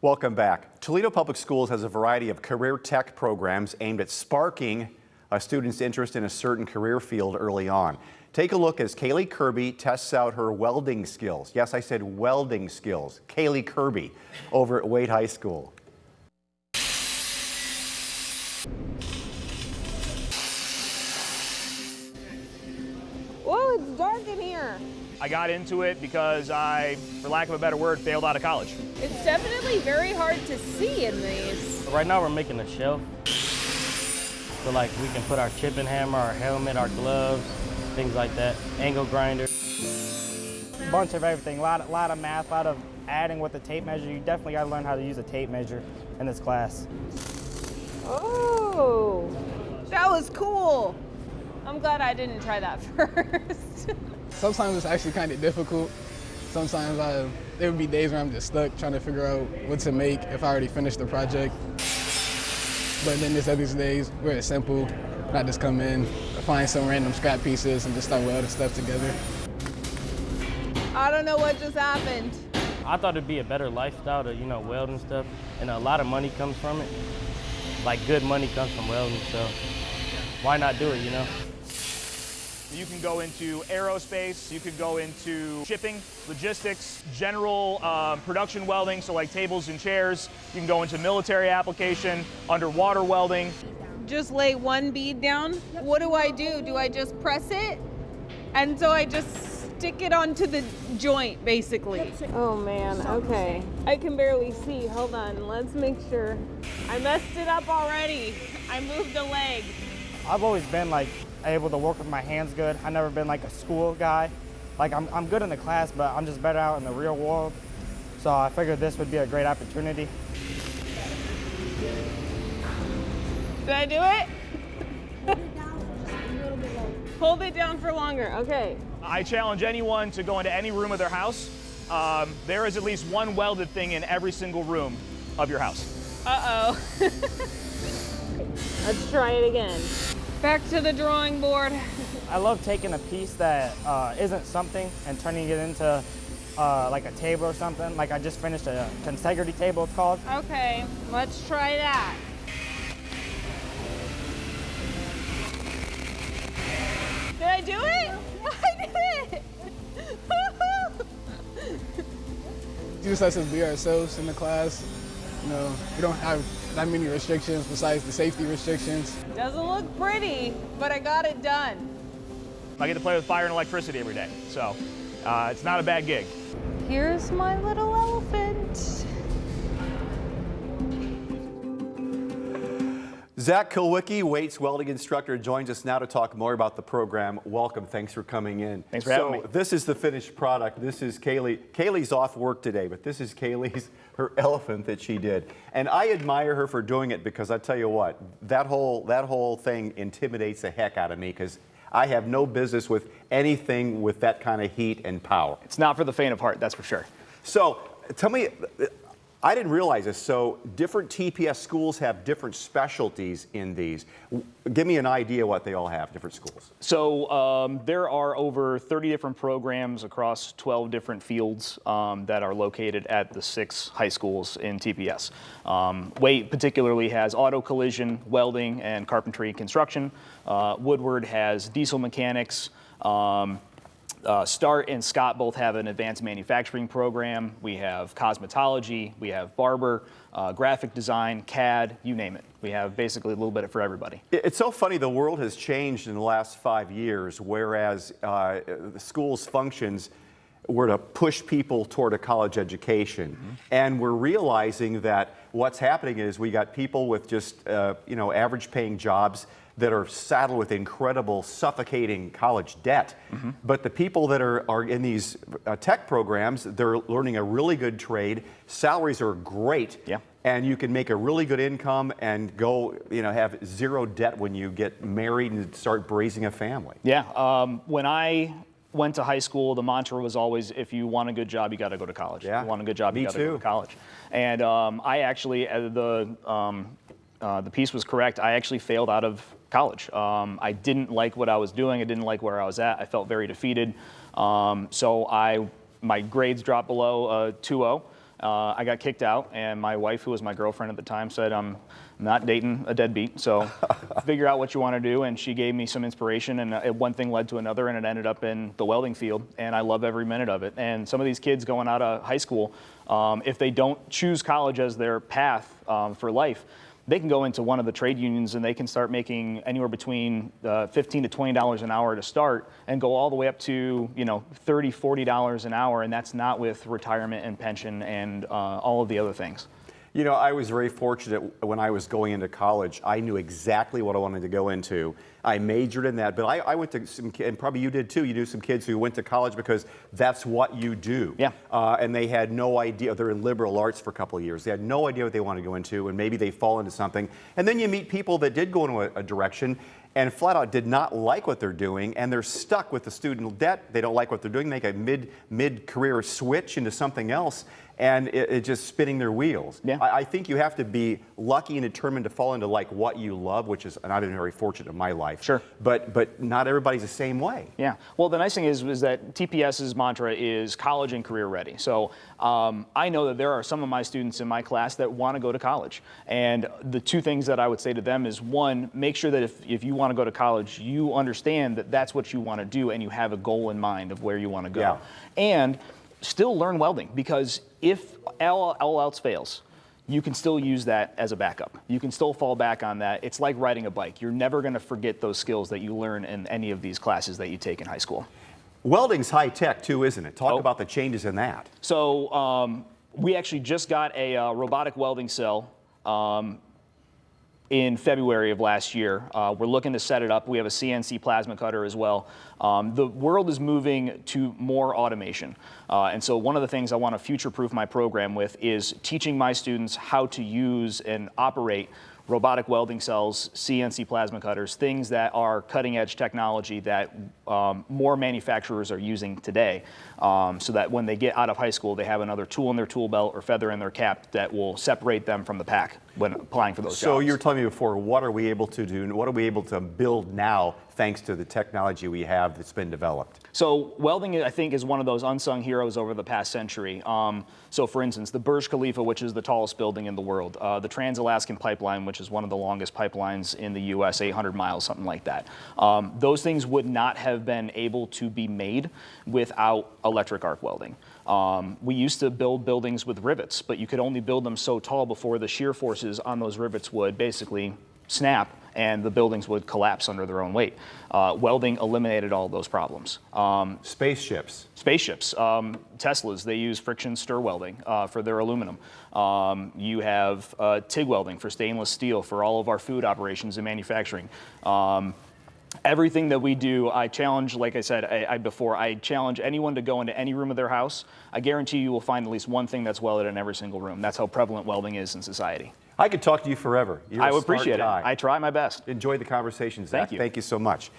Welcome back. Toledo Public Schools has a variety of career tech programs aimed at sparking a student's interest in a certain career field early on. Take a look as Kaylee Kirby tests out her welding skills. Yes, I said welding skills. Kaylee Kirby over at Waite High School. Whoa, it's dark in here. I got into it because I, for lack of a better word, failed out of college. It's definitely very hard to see in these. Right now we're making a shelf. So like we can put our chipping hammer, our helmet, our gloves, things like that. Angle grinder. Bunch of everything, a lot of math, a lot of adding with the tape measure. You definitely got to learn how to use a tape measure in this class. Oh, that was cool. I'm glad I didn't try that first. Sometimes it's actually kind of difficult. Sometimes there would be days where I'm just stuck trying to figure out what to make if I already finished the project. But then there's other days where it's simple. I just come in, find some random scrap pieces and just start welding stuff together. I don't know what just happened. I thought it'd be a better lifestyle to, weld and stuff. And a lot of money comes from it. Like good money comes from welding, so why not do it, You can go into aerospace, you could go into shipping, logistics, general production welding, so like tables and chairs. You can go into military application, underwater welding. Just lay one bead down. What do I do? Do I just press it? And so I just stick it onto the joint, basically. Oh man, okay. I can barely see. Hold on, let's make sure. I messed it up already. I moved a leg. I've always been able to work with my hands good. I've never been like a school guy. I'm good in the class, but I'm just better out in the real world. So I figured this would be a great opportunity. Did I do it? Hold it down for longer, okay. I challenge anyone to go into any room of their house. There is at least one welded thing in every single room of your house. Uh-oh. Let's try it again. Back to the drawing board. I love taking a piece that isn't something and turning it into like a table or something. Like I just finished a consecutive table, it's called. Okay, let's try that. Did I do it? I did it! Just us as be ourselves in the class. We don't have that many restrictions besides the safety restrictions. Doesn't look pretty, but I got it done. I get to play with fire and electricity every day, so it's not a bad gig. Here's my little elephant. Zach Kulwicki, Waite's welding instructor, joins us now to talk more about the program. Welcome, thanks for coming in. Thanks for having me. This is the finished product. This is Kaylee. Kaylee's off work today, but this is her elephant that she did. And I admire her for doing it because I tell you what, that whole thing intimidates the heck out of me because I have no business with anything with that kind of heat and power. It's not for the faint of heart, that's for sure. So tell me, I didn't realize this. So different TPS schools have different specialties in these. Give me an idea what they all have, different schools. So there are over 30 different programs across 12 different fields that are located at the 6 high schools in TPS. Waite particularly has auto collision, welding, and carpentry construction. Woodward has diesel mechanics. Start and Scott both have an advanced manufacturing program. We have cosmetology, we have barber, graphic design, CAD, you name it. We have basically a little bit for everybody. It's so funny, the world has changed in the last 5 years, whereas the school's functions were to push people toward a college education. Mm-hmm. And we're realizing that what's happening is we got people with just average paying jobs that are saddled with incredible, suffocating college debt. Mm-hmm. But the people that are in these tech programs, they're learning a really good trade. Salaries are great. Yeah. And you can make a really good income and go, have zero debt when you get married and start raising a family. Yeah. When I went to high school, the mantra was always, if you want a good job, you got to go to college. Yeah. If you want a good job, you got to go to college. And I actually, the piece was correct. I actually failed out of college. I didn't like what I was doing. I didn't like where I was at. I felt very defeated. So my grades dropped below 2.0. I got kicked out, and my wife, who was my girlfriend at the time, said, I'm not dating a deadbeat, so figure out what you want to do. And she gave me some inspiration, and one thing led to another, and it ended up in the welding field, and I love every minute of it. And some of these kids going out of high school, if they don't choose college as their path for life, they can go into one of the trade unions and they can start making anywhere between $15 to $20 an hour to start, and go all the way up to, you know, $30, $40 an hour, and that's not with retirement and pension and all of the other things. You know, I was very fortunate when I was going into college. I knew exactly what I wanted to go into. I majored in that, but I went to some, and probably you did too, you knew some kids who went to college because that's what you do. Yeah. And they had no idea, they're in liberal arts for a couple of years. They had no idea what they wanted to go into, and maybe they fall into something. And then you meet people that did go into a direction and flat out did not like what they're doing, and they're stuck with the student debt. They don't like what they're doing, make a mid-career switch into something else, and it's just spinning their wheels. Yeah. I think you have to be lucky and determined to fall into like what you love, which is, and I've been very fortunate in my life. Sure. But not everybody's the same way. Yeah. Well, the nice thing is that TPS's mantra is college and career ready. So I know that there are some of my students in my class that want to go to college. And the two things that I would say to them is, one, make sure that if you want to go to college, you understand that that's what you want to do and you have a goal in mind of where you want to go. Yeah. And still learn welding, because if all else fails, you can still use that as a backup. You can still fall back on that. It's like riding a bike. You're never going to forget those skills that you learn in any of these classes that you take in high school. Welding's high tech too, isn't it? Talk about the changes in that. So we actually just got a robotic welding cell in February of last year. We're looking to set it up. We have a CNC plasma cutter as well. The world is moving to more automation. And so one of the things I want to future-proof my program with is teaching my students how to use and operate robotic welding cells, CNC plasma cutters, things that are cutting-edge technology that more manufacturers are using today, so that when they get out of high school, they have another tool in their tool belt or feather in their cap that will separate them from the pack when applying for those jobs. So you were telling me before, what are we able to do, and what are we able to build now thanks to the technology we have that's been developed? So welding, I think, is one of those unsung heroes over the past century. So for instance, the Burj Khalifa, which is the tallest building in the world, the Trans-Alaskan Pipeline, which is one of the longest pipelines in the US, 800 miles, something like that. Those things would not have been able to be made without electric arc welding. We used to build buildings with rivets, but you could only build them so tall before the shear forces on those rivets would basically snap and the buildings would collapse under their own weight. Welding eliminated all those problems. Spaceships. Teslas, they use friction stir welding for their aluminum. You have TIG welding for stainless steel for all of our food operations and manufacturing. Everything that we do, I challenge, like I said before, I challenge anyone to go into any room of their house. I guarantee you will find at least one thing that's welded in every single room. That's how prevalent welding is in society. I could talk to you forever. You're I would appreciate it. I try my best. Enjoy the conversation, Zach. Thank you. Thank you so much.